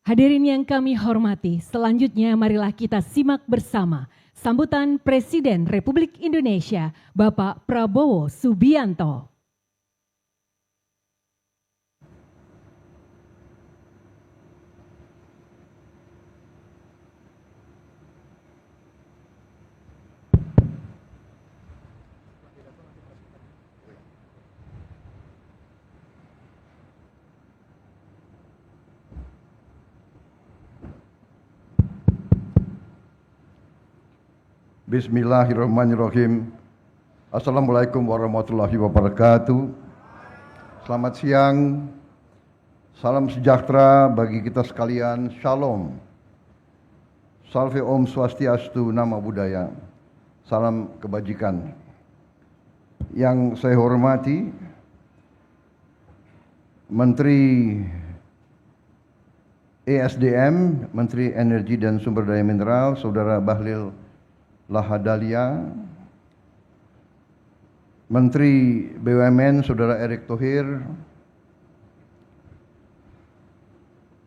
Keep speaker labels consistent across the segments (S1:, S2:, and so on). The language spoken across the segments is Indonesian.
S1: Hadirin yang kami hormati, selanjutnya marilah kita simak bersama sambutan Presiden Republik Indonesia, Bapak Prabowo Subianto.
S2: Bismillahirrahmanirrahim. Assalamualaikum warahmatullahi wabarakatuh. Selamat siang. Salam sejahtera bagi kita sekalian. Shalom. Salve Om Swastiastu, Namo Buddhaya. Salam kebajikan. Yang saya hormati Menteri ESDM, Menteri Energi dan Sumber Daya Mineral, Saudara Bahlil Lahadalia, Menteri BUMN Saudara Erick Thohir,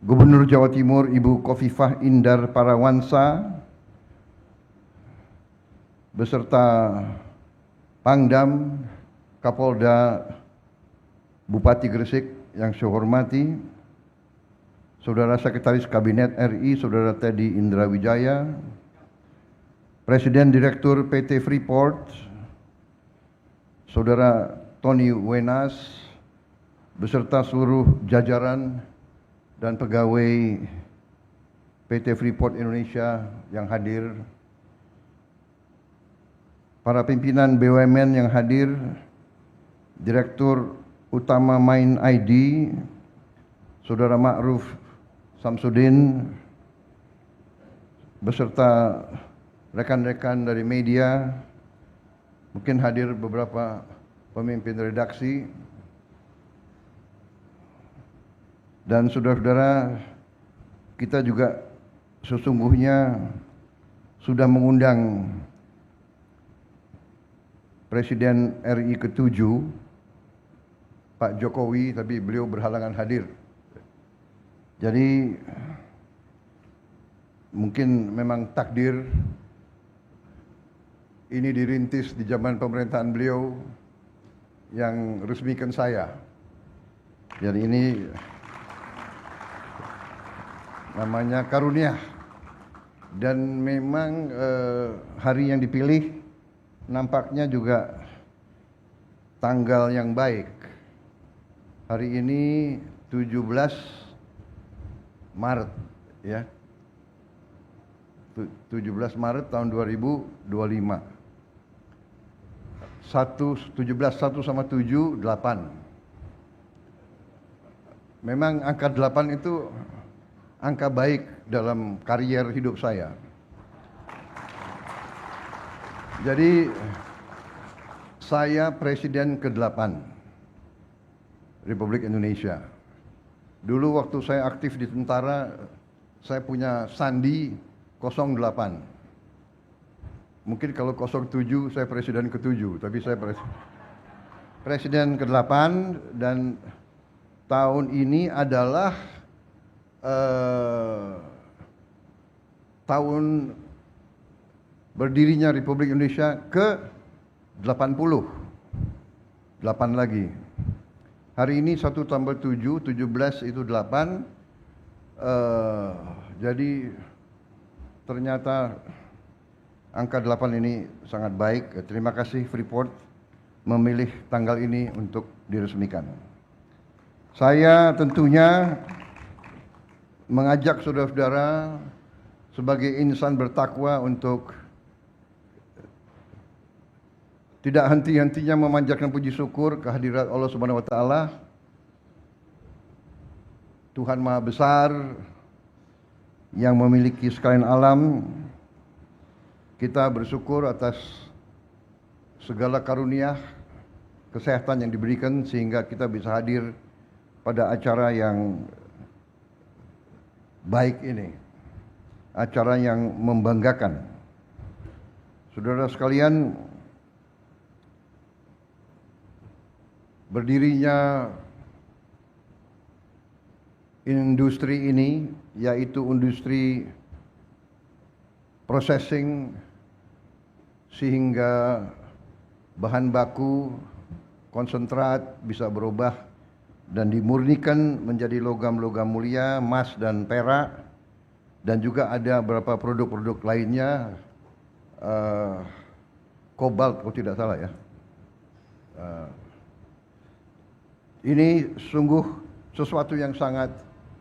S2: Gubernur Jawa Timur Ibu Khofifah Indar Parawansa, beserta Pangdam, Kapolda, Bupati Gresik yang saya hormati, Saudara Sekretaris Kabinet RI Saudara Teddy Indrawijaya, Presiden Direktur PT Freeport, Saudara Tony Wenas, beserta seluruh jajaran dan pegawai PT Freeport Indonesia yang hadir, para pimpinan BUMN yang hadir, Direktur Utama Main ID, Saudara Ma'ruf Samsudin, beserta rekan-rekan dari media, mungkin hadir beberapa pemimpin redaksi, dan saudara-saudara, kita juga sesungguhnya sudah mengundang Presiden RI ke-7, Pak Jokowi, tapi beliau berhalangan hadir. Jadi mungkin memang takdir ini dirintis di zaman pemerintahan beliau yang resmikan saya. Jadi ini namanya karunia. Dan memang hari yang dipilih nampaknya juga tanggal yang baik. Hari ini 17 Maret ya. 17 Maret tahun 2025. 1 sama 7, 8. Memang angka 8 itu angka baik dalam karier hidup saya. Jadi saya Presiden ke-8 Republik Indonesia. Dulu waktu saya aktif di tentara, saya punya sandi 08. Mungkin kalau 07 saya Presiden ke-7, tapi saya Presiden ke-8, dan tahun ini adalah tahun berdirinya Republik Indonesia ke-80. 8 lagi. Hari ini 1 tambah 7, 17 itu 8. Jadi ternyata angka 8 ini sangat baik. Terima kasih Freeport memilih tanggal ini untuk diresmikan. Saya tentunya mengajak saudara-saudara sebagai insan bertakwa untuk tidak henti-hentinya memanjatkan puji syukur kehadirat Allah Subhanahu wa taala. Tuhan Maha Besar yang memiliki sekalian alam. Kita bersyukur atas segala karunia kesehatan yang diberikan sehingga kita bisa hadir pada acara yang baik ini, acara yang membanggakan. Saudara sekalian, berdirinya industri ini, yaitu industri processing, sehingga bahan baku konsentrat bisa berubah dan dimurnikan menjadi logam-logam mulia, emas dan perak, dan juga ada beberapa produk-produk lainnya, kobalt kalau tidak salah ya. Ini sungguh sesuatu yang sangat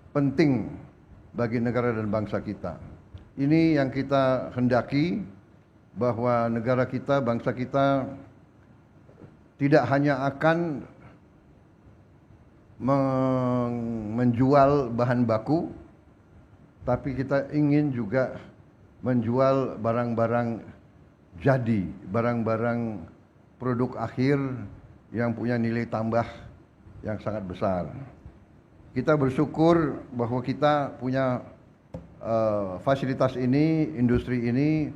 S2: penting bagi negara dan bangsa kita. Ini yang kita hendaki, bahwa negara kita, bangsa kita tidak hanya akan menjual bahan baku, tapi kita ingin juga menjual barang-barang jadi, barang-barang produk akhir yang punya nilai tambah yang sangat besar. Kita bersyukur bahwa kita punya fasilitas ini, industri ini.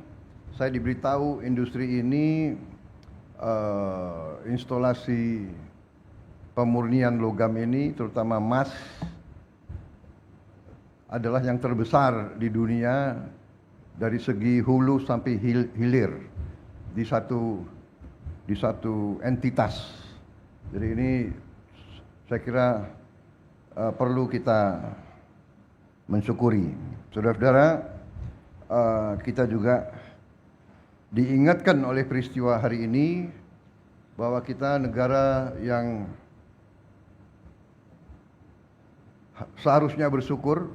S2: Saya diberitahu industri ini instalasi pemurnian logam ini, terutama emas, adalah yang terbesar di dunia dari segi hulu sampai hilir di satu entitas. Jadi ini saya kira perlu kita mensyukuri. Saudara-saudara, kita juga diingatkan oleh peristiwa hari ini bahwa kita negara yang seharusnya bersyukur.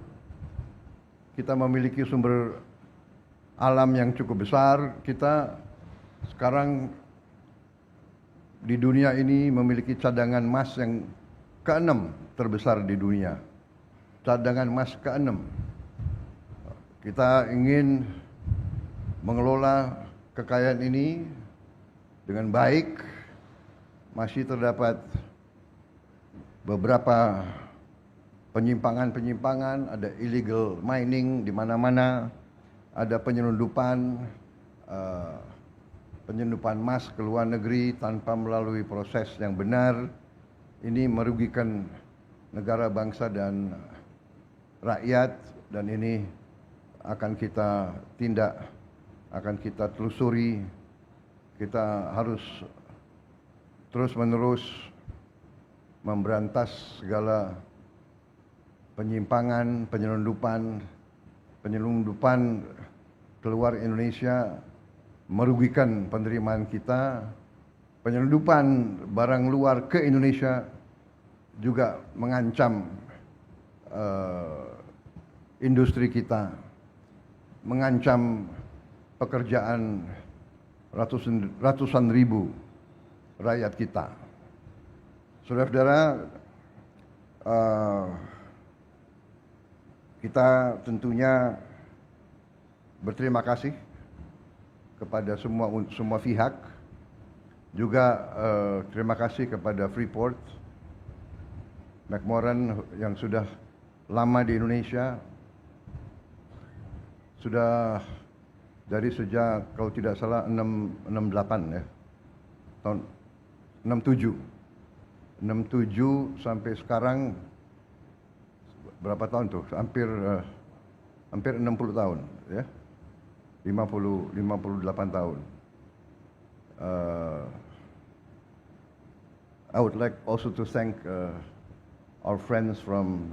S2: Kita memiliki sumber alam yang cukup besar. Kita sekarang di dunia ini memiliki cadangan emas yang ke-6 terbesar di dunia. Cadangan emas ke-6. Kita ingin mengelola kekayaan ini dengan baik. Masih terdapat beberapa penyimpangan-penyimpangan, ada illegal mining di mana-mana, ada penyelundupan emas ke luar negeri tanpa melalui proses yang benar. Ini merugikan negara, bangsa dan rakyat, dan ini akan kita tindak, akan kita telusuri. Kita harus terus-menerus memberantas segala penyimpangan, penyelundupan keluar Indonesia, merugikan penerimaan kita. Penyelundupan barang luar ke Indonesia juga mengancam industri kita, mengancam pekerjaan ratusan ribu rakyat kita. Saudara-saudara, kita tentunya berterima kasih kepada semua pihak. Juga terima kasih kepada Freeport McMoran yang sudah lama di Indonesia. Sudah dari sejak kalau tidak salah 68 ya. Tahun 67 sampai sekarang berapa tahun tuh? Hampir 60 tahun ya. 58 tahun. I would like also to thank our friends from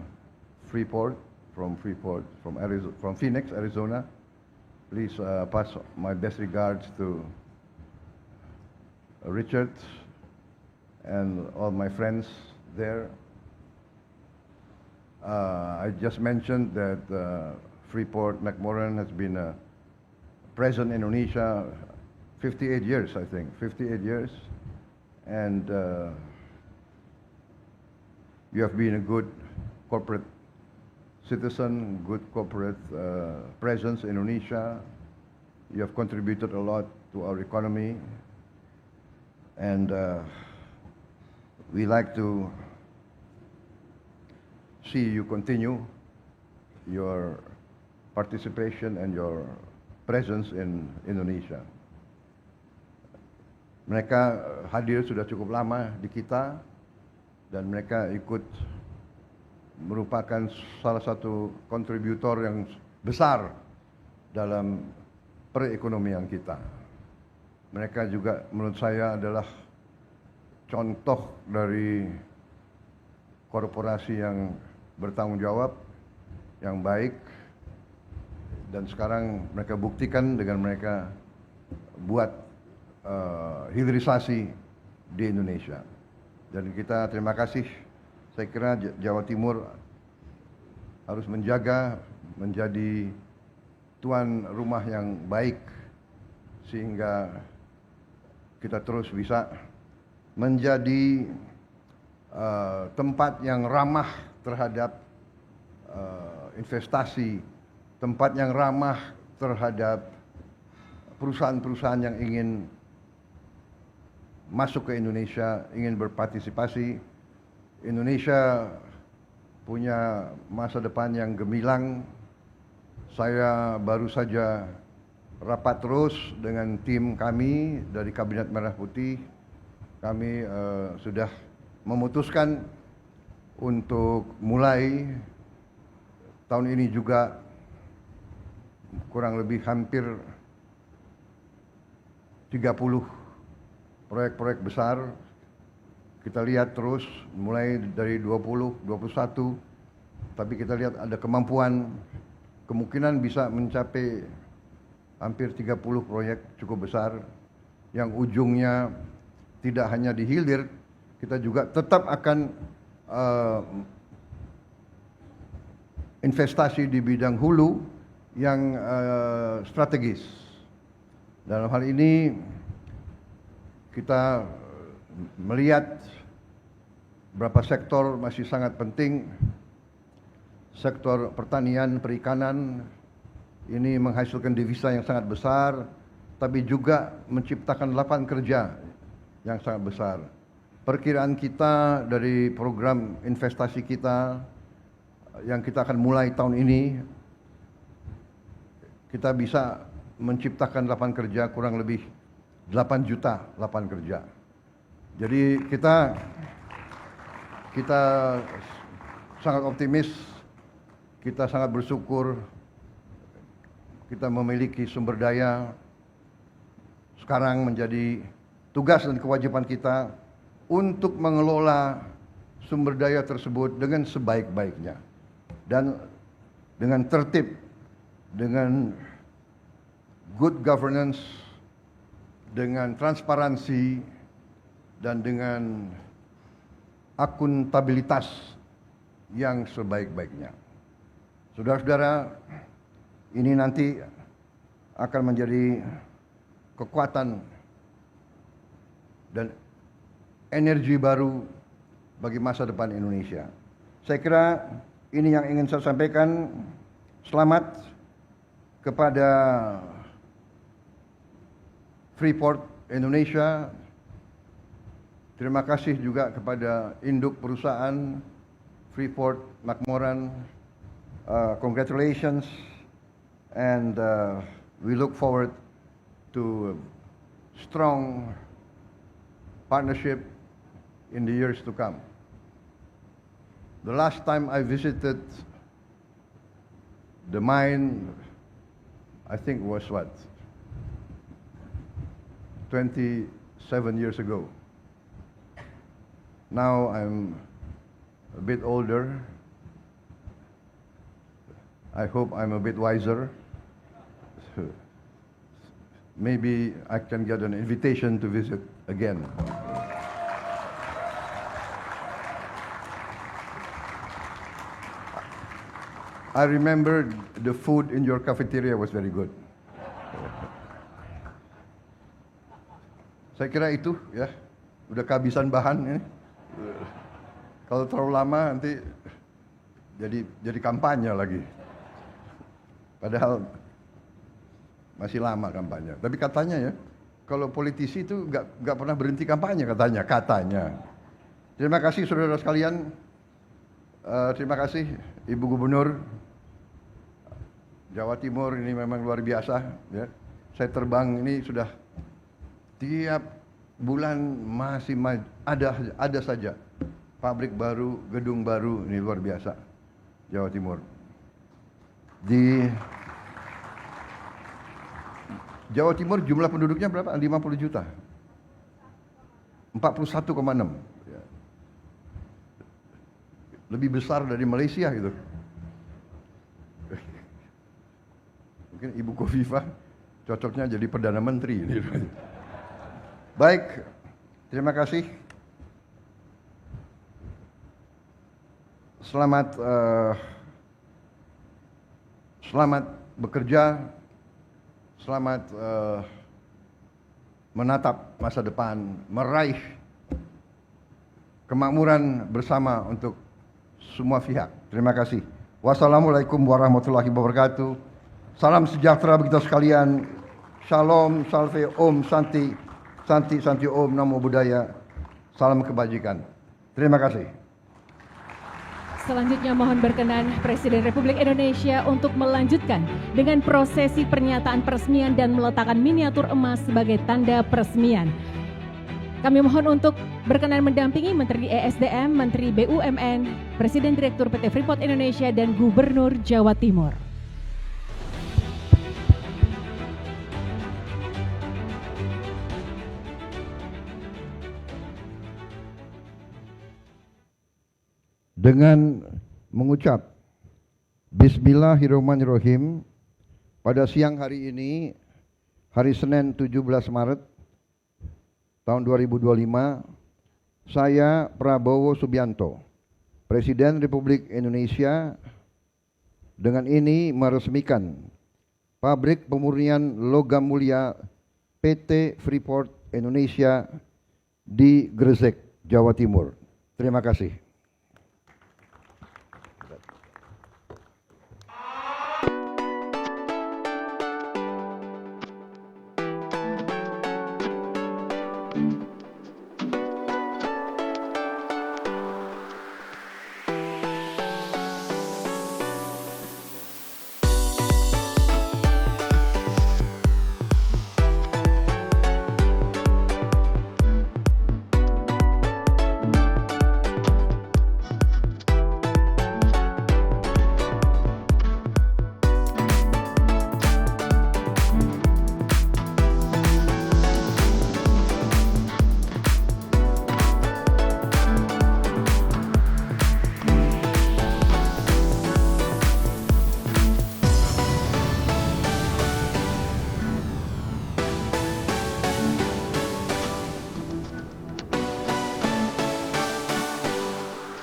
S2: Freeport, from Phoenix, Arizona. Please pass my best regards to Richard and all my friends there. I just mentioned that Freeport McMoran has been present in Indonesia 58 years, I think, 58 years. And you have been a good corporate citizen, good corporate presence in Indonesia. You have contributed a lot to our economy. And we like to see you continue your participation and your presence in Indonesia. Mereka hadir sudah cukup lama di kita, dan mereka ikut merupakan salah satu kontributor yang besar dalam perekonomian kita. Mereka juga menurut saya adalah contoh dari korporasi yang bertanggung jawab, yang baik, dan sekarang mereka buktikan dengan mereka buat hilirisasi di Indonesia. Dan kita terima kasih. Saya kira Jawa Timur harus menjadi tuan rumah yang baik sehingga kita terus bisa menjadi tempat yang ramah terhadap investasi, tempat yang ramah terhadap perusahaan-perusahaan yang ingin masuk ke Indonesia, ingin berpartisipasi. Indonesia punya masa depan yang gemilang. Saya baru saja rapat terus dengan tim kami dari Kabinet Merah Putih. Kami sudah memutuskan untuk mulai tahun ini juga kurang lebih hampir 30 proyek-proyek besar. Kita lihat terus mulai dari 20, 21, tapi kita lihat ada kemungkinan bisa mencapai hampir 30 proyek cukup besar yang ujungnya tidak hanya di hilir, kita juga tetap akan investasi di bidang hulu yang strategis. Dalam hal ini kita melihat beberapa sektor masih sangat penting. Sektor pertanian, perikanan ini menghasilkan devisa yang sangat besar, tapi juga menciptakan lapangan kerja yang sangat besar. Perkiraan kita dari program investasi kita yang kita akan mulai tahun ini, kita bisa menciptakan lapangan kerja kurang lebih 8 juta lapangan kerja. Jadi kita sangat optimis, kita sangat bersyukur kita memiliki sumber daya. Sekarang menjadi tugas dan kewajiban kita untuk mengelola sumber daya tersebut dengan sebaik-baiknya dan dengan tertib, dengan good governance, dengan transparansi, dan dengan akuntabilitas yang sebaik-baiknya. Saudara-saudara, ini nanti akan menjadi kekuatan dan energi baru bagi masa depan Indonesia. Saya kira ini yang ingin saya sampaikan. Selamat kepada Freeport Indonesia. Terima kasih juga kepada induk perusahaan Freeport McMoran. Congratulations, and we look forward to strong partnership in the years to come. The last time I visited the mine, I think was 27 years ago. Now I'm a bit older. I hope I'm a bit wiser. Maybe I can get an invitation to visit again. I remember the food in your cafeteria was very good. Saya kira itu ya, udah kehabisan bahan ini. Kalau terlalu lama nanti jadi kampanye lagi. Padahal masih lama kampanye. Tapi katanya ya, kalau politisi itu nggak pernah berhenti kampanye katanya. Terima kasih saudara sekalian. Terima kasih Ibu Gubernur Jawa Timur, ini memang luar biasa. Ya. Saya terbang ini sudah tiap bulan masih ada saja pabrik baru, gedung baru, ini luar biasa. Jawa Timur. Di Jawa Timur jumlah penduduknya berapa? 50 juta. 41,6. Ya. Lebih besar dari Malaysia gitu. Mungkin Ibu Khofifah cocoknya jadi Perdana Menteri. Baik, terima kasih. Selamat bekerja, selamat menatap masa depan, meraih kemakmuran bersama untuk semua pihak. Terima kasih. Wassalamualaikum warahmatullahi wabarakatuh. Salam sejahtera bagi kita sekalian. Shalom, salve, om, santi, santi, santi, om, namo buddhaya. Salam kebajikan. Terima kasih.
S1: Selanjutnya mohon berkenan Presiden Republik Indonesia untuk melanjutkan dengan prosesi pernyataan peresmian dan meletakkan miniatur emas sebagai tanda peresmian. Kami mohon untuk berkenan mendampingi Menteri ESDM, Menteri BUMN, Presiden Direktur PT Freeport Indonesia, dan Gubernur Jawa Timur.
S2: Dengan mengucap Bismillahirrahmanirrahim, pada siang hari ini, hari Senin 17 Maret tahun 2025, saya Prabowo Subianto, Presiden Republik Indonesia, dengan ini meresmikan pabrik pemurnian logam mulia PT Freeport Indonesia di Gresik, Jawa Timur. Terima kasih.